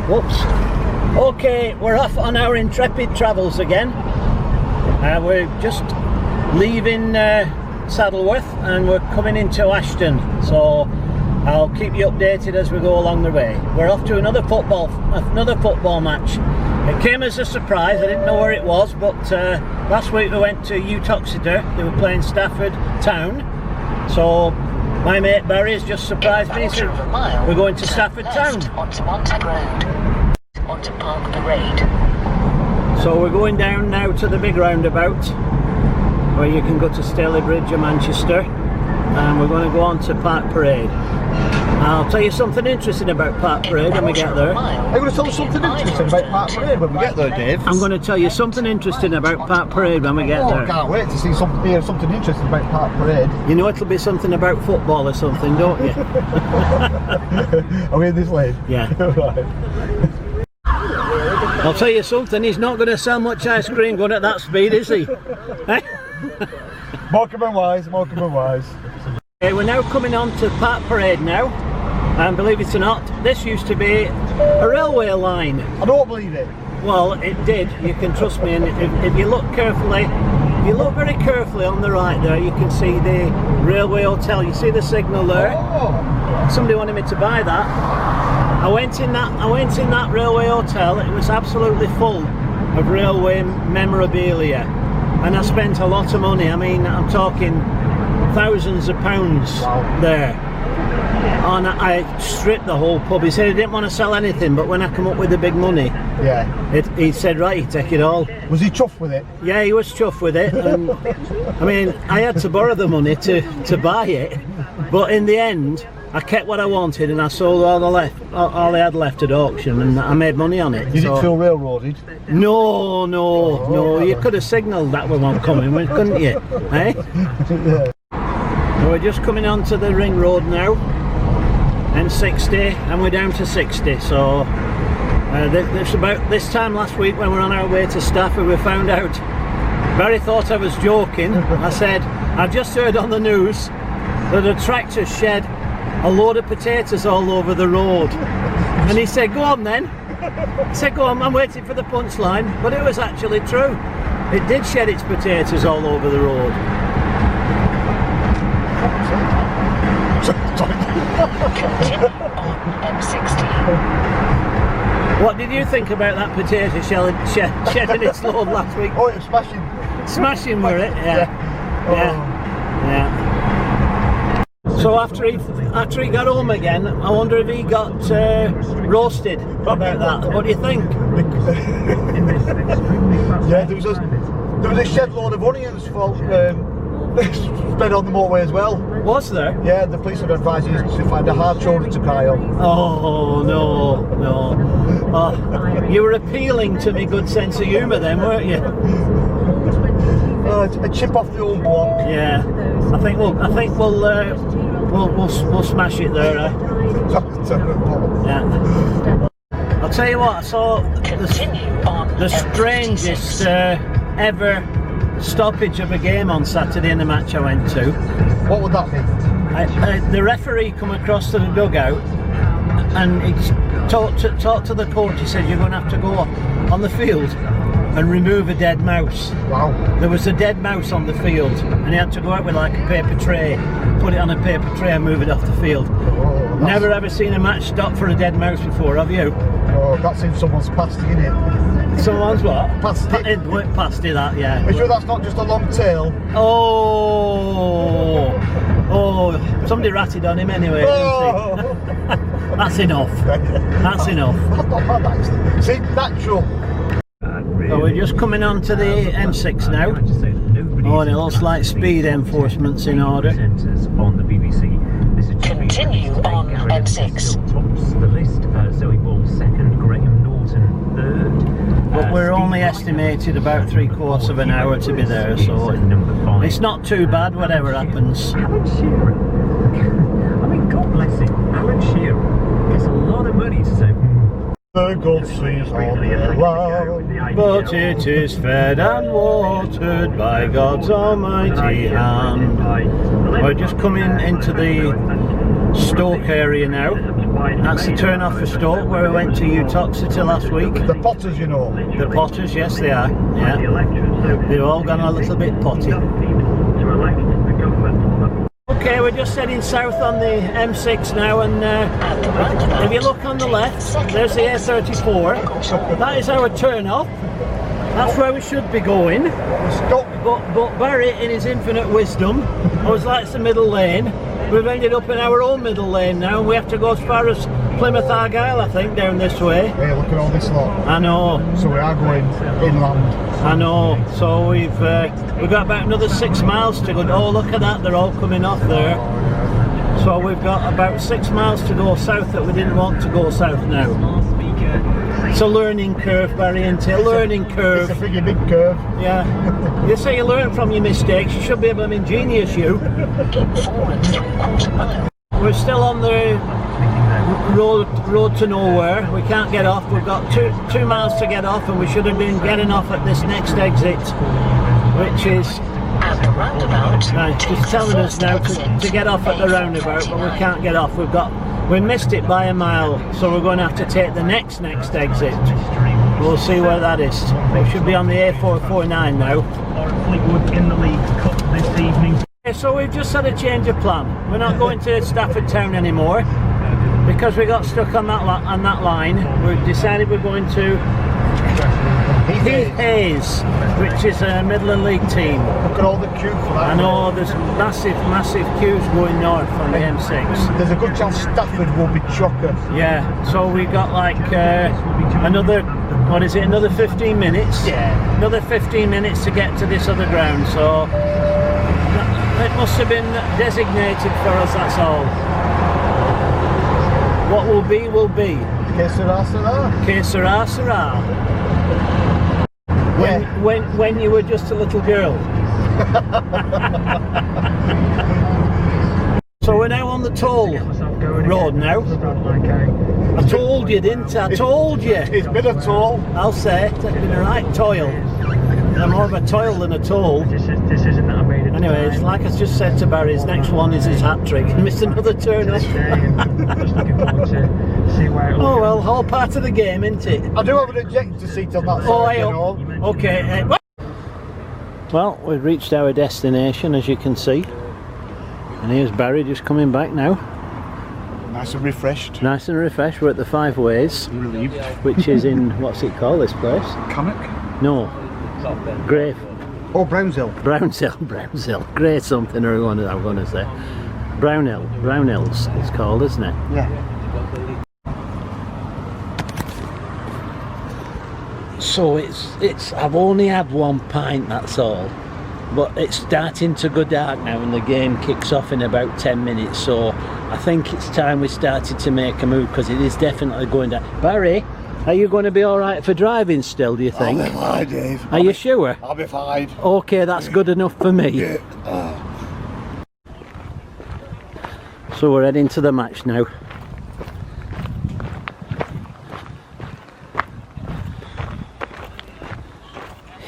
Whoops. Okay, we're off on our intrepid travels again. We're just leaving Saddleworth and we're coming into Ashton, so I'll keep you updated as we go along the way. We're off to another football match. It came as a surprise. I didn't know where it was, but last week we went to Uttoxeter. They were playing Stafford Town, so my mate Barry has just surprised me. So we're going to Stafford Town. Onto Montag Road, onto Park Parade. So we're going down now to the big roundabout where you can go to Staley Bridge or Manchester, and we're going to go on to Park Parade. I'll tell you something interesting about Park Parade when we get there. Are you going to tell us something interesting about Park Parade when we get there, Dave? I'm going to tell you something interesting about Park Parade when we get there. I can't wait to see hear something interesting about Park Parade. You know it'll be something about football or something, don't you? Are we in this lane? Yeah. Right. I'll tell you something, he's not going to sell much ice cream going at that speed, is he? Morecambe and Wise, Morecambe and Wise. Okay, we're now coming on to Park Parade now, and believe it or not, this used to be a railway line. I don't believe it. Well, it did, you can trust me, and if you look carefully, if you look very carefully on the right there, you can see the railway hotel. You see the signal there? Oh. Somebody wanted me to buy that. I went in that railway hotel. It was absolutely full of railway memorabilia, and I spent a lot of money. I mean, I'm talking thousands of pounds. Wow. There. And I stripped the whole pub. He said he didn't want to sell anything, but when I come up with the big money, yeah, he said, right, you take it all. Was he chuffed with it? Yeah, he was chuffed with it. And I mean, I had to borrow the money to buy it, but in the end I kept what I wanted and I sold all I had left at auction, and I made money on it. You didn't feel railroaded? No. You could have signalled that we weren't coming, couldn't you? Eh? Yeah. So we're just coming onto the ring road now, N60, and we're down to 60. So it's about this time last week when we were on our way to Stafford, we found out. Barry thought I was joking. I said, I've just heard on the news that a tractor shed a load of potatoes all over the road. And he said, go on then. I said, go on, I'm waiting for the punchline. But it was actually true. It did shed its potatoes all over the road. M60. What did you think about that potato shedding its load last week? Oh, it was smashing. Smashing, were it? Yeah. Yeah. So after he got home again, I wonder if he got roasted about that. What do you think? Yeah, there was a shed load of onions spread on the motorway as well. Was there? Yeah, the police have advised you to find a hard shoulder to cry on. Oh no. Oh, you were appealing to my good sense of humour then, weren't you? A chip off the old block. Yeah. I think we'll smash it there. Yeah. I'll tell you what, I saw the strangest ever stoppage of a game on Saturday in the match I went to. What would that be? The referee come across to the dugout and he talked to the coach. He said, you're going to have to go on the field and remove a dead mouse. Wow. There was a dead mouse on the field and he had to go out with like a paper tray, put it on a paper tray and move it off the field. Oh, never ever seen a match stop for a dead mouse before, have you? Oh, that's in someone's pasty, isn't it? Someone's what? Pasty. Pasty, that, yeah. Are you sure that's not just a long tail? Oh, somebody ratted on him anyway, didn't he? That's enough. That's enough. That's not bad, actually. See, natural. So we're just coming on to the M6 now. Oh, and it looks like speed enforcement's in order. Continue on M6. But we're only estimated about 3/4 of an hour to be there, so it's not too bad, whatever happens. Alan Shearer. I mean, God bless him. Alan Shearer gets a lot of money to say. The Gulf Stream's on the land, but it is fed and watered by God's almighty hand. We're just coming into the Stoke area now. That's the turn off for Stoke, where we went to Utoxeter last week. The Potters, you know. The Potters, yes they are. Yeah, they've all gone a little bit potty. Okay, we're just heading south on the M6 now, and if you look on the left, there's the A34. That is our turn off. That's where we should be going. But Barry, in his infinite wisdom, always likes the middle lane. We've ended up in our own middle lane now, and we have to go as far as Plymouth Argyle, I think, down this way. Hey, look at all this lot. I know. So we are going inland. I know. So we've got about another 6 miles to go. Oh, look at that! They're all coming off there. So we've got about 6 miles to go south that we didn't want to go south now. It's a learning curve, Barry, isn't it? A learning curve. It's a big curve. Yeah. You say you learn from your mistakes. You should be able to be ingenious, you. We're still on the road to nowhere. We can't get off. We've got two miles to get off, and we should have been getting off at this next exit, which is right. Just telling us now to get off at the roundabout, but we can't get off. We missed it by a mile, so we're going to have to take the next exit. We'll see where that is. We should be on the A449 now. Fleetwood in the League Cup this evening. Okay, so we've just had a change of plan. We're not going to Stafford Town anymore because we got stuck on that line. We've decided we're going to Heath Hayes, which is a Midland League team. Look at all the queues for that. I know there's massive queues going north on the M6. There's a good chance Stafford will be chocker. Yeah, so we got like another 15 minutes? Yeah. Another 15 minutes to get to this other ground, so it must have been designated for us, that's all. What will be, will be. Que sera, sera. Que sera, sera. When you were just a little girl. So we're now on the toll road now. I told you, didn't I? I told you. It's been a toll. I'll say it's been a right toil. I'm more of a toil than a toll. Anyways, like I just said to Barry, his next one is his hat trick. He missed another turn off. Oh well, all part of the game, isn't it? I do have an ejector seat on that side. Oh, I hope. Okay. Well, we've reached our destination, as you can see. And here's Barry just coming back now. Nice and refreshed. Nice and refreshed. We're at the Five Ways. Relieved. Which is in, what's it called, this place? Cannock? No. Grave. Oh, Brownshill. Brownshill. Grey something or I'm going to say. Brownhills it's called, isn't it? Yeah. So it's I've only had 1 pint, that's all. But it's starting to go dark now and the game kicks off in about 10 minutes, so I think it's time we started to make a move, because it is definitely going down. Barry, are you going to be alright for driving still, do you think? I'll be fine, Dave. Are you sure? I'll be fine. Okay, that's good enough for me. Yeah. So we're heading to the match now.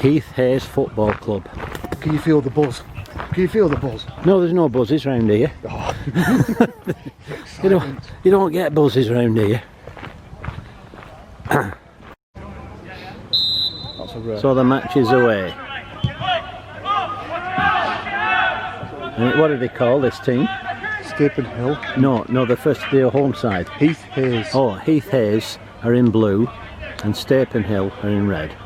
Heath Hayes Football Club. Can you feel the buzz? Can you feel the buzz? No, there's no buzzes round here. Oh. You don't get buzzes round here. So the match is away. And what do they call this team? Stapenhill. No, the home side. Heath Hayes. Oh, Heath Hayes are in blue and Stapenhill are in red.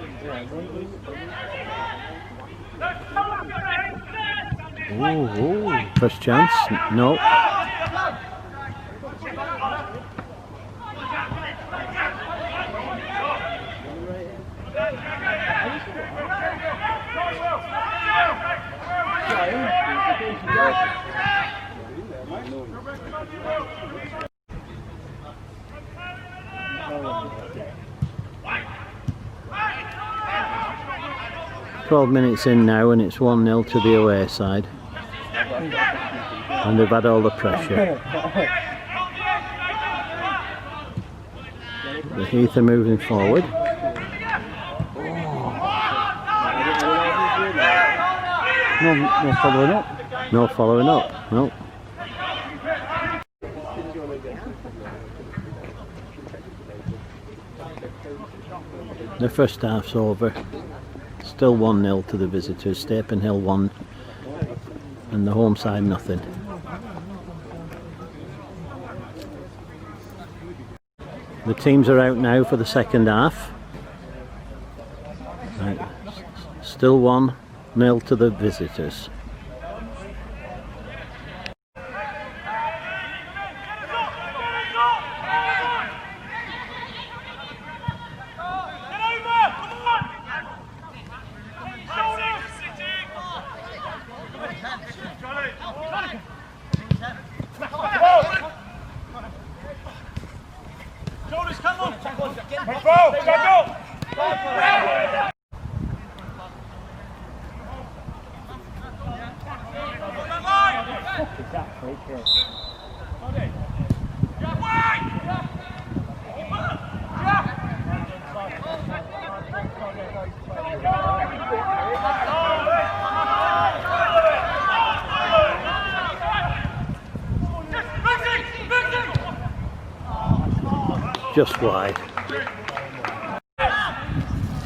Ooh. First chance? No. "12 minutes in now and it's 1-0 to the away side. And they've had all the pressure. The Heath are moving forward. No following up. No following up. No. The first half's over. Still 1-0 to the visitors. Stapenhill 1 and the home side nothing. The teams are out now for the second half. Right. Still 1-0 to the visitors. Just wide.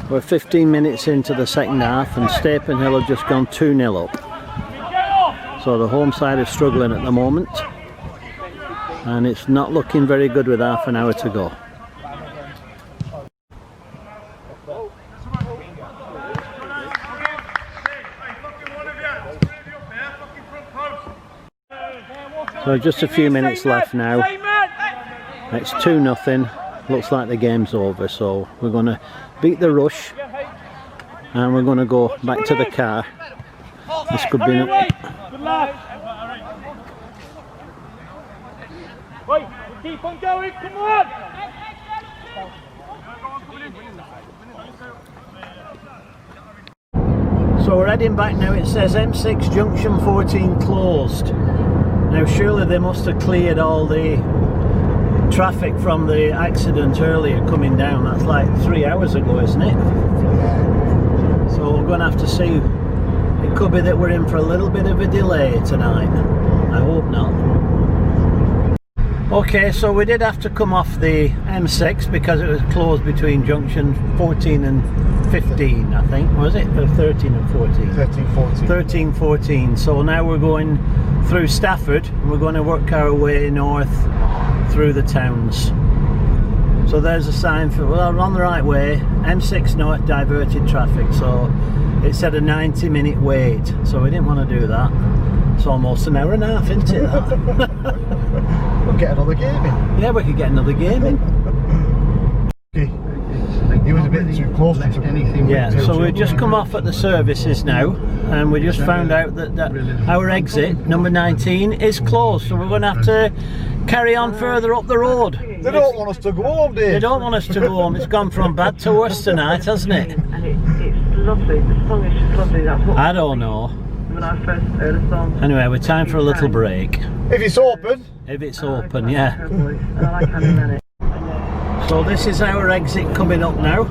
We're 15 minutes into the second half and Stapenhill have just gone 2-0 up. So the home side is struggling at the moment and it's not looking very good with half an hour to go. So just a few minutes left now. It's 2-0. Looks like the game's over, so we're going to beat the rush and we're going to go back to the car. This could be... Wait, keep on going, come on! So we're heading back now. It says M6 Junction 14 closed. Now surely they must have cleared all the traffic from the accident earlier coming down. That's like 3 hours ago, isn't it? So we're going to have to see. It could be that we're in for a little bit of a delay tonight. I hope not. Okay, so we did have to come off the M6 because it was closed between junction 14 and 15, I think. Was it? Or 13 and 14? 13, 14. 13, 14. So now we're going through Stafford and we're going to work our way north through the towns. So there's a sign for, well, we're on the right way. M6 north diverted traffic. So it said a 90-minute wait. So we didn't want to do that. It's almost an hour and a half, isn't it? That? We'll get another game in. Yeah, we could get another game in. Okay. He was a bit too close to anything. Yeah, so we've just come off at the services now and we just found out that our exit, number 19, is closed. So we're going to have to carry on further up the road. They don't want us to go home, Dave. They don't want us to go home. It's gone from bad to worse tonight, hasn't it? And it's lovely. The song is just lovely. That's what I don't know. when I first heard a song. Anyway, we're time for a little break. If it's open. If it's open, yeah. And I like Annie Manic. So this is our exit coming up now.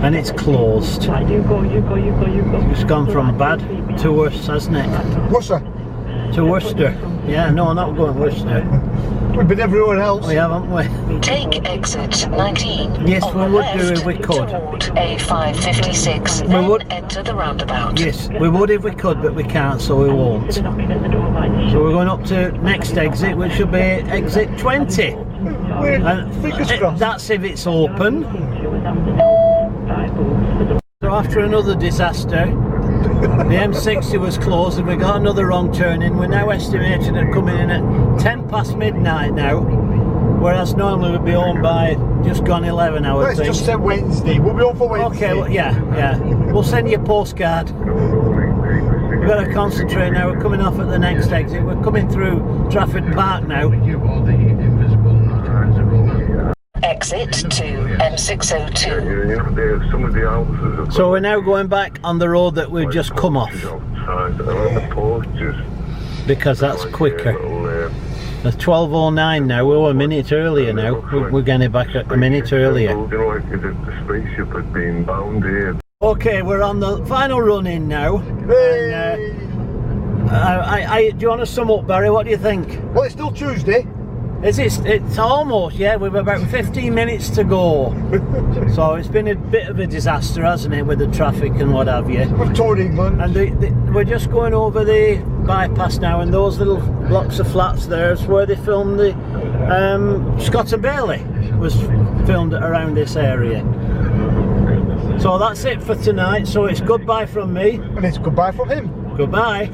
And it's closed. Right, you go. It's gone from bad to worse, hasn't it? Worcester. To Worcester. Yeah, no, not going Worcester. We've been everywhere else. We haven't we? Take exit 19. Yes, on we the would do left if we could. Toward A556, We then would. enter the roundabout. Yes, we would if we could, but we can't, so we won't. So we're going up to next exit, which should be exit 20. And Fingers crossed. that's if it's open. So after another disaster, the M60 was closed and we got another wrong turn in. We're now estimated at coming in at 10 past midnight now, whereas normally we'd be home by just gone 11 hours. Let's just say Wednesday. We'll be on for Wednesday. Okay, well, yeah. We'll send you a postcard. We've got to concentrate now. We're coming off at the next exit. We're coming through Trafford Park now. Exit to M602. Some of the houses. So we're now going back on the road that we've just come off, because that's quicker. It's 12:09 now. We were a minute earlier now. We're getting back a minute earlier. The spaceship had been bound here. Okay, we're on the final run in now. Hey. And, Do you want to sum up, Barry? What do you think? Well, it's still Tuesday. Is it? It's almost, yeah. We've about 15 minutes to go. So it's been a bit of a disaster, hasn't it, with the traffic and what have you. We've toured England. And we're just going over the bypass now, and those little blocks of flats there is where they filmed the Scott and Bailey was filmed around this area. So that's it for tonight. So it's goodbye from me. And it's goodbye from him. Goodbye.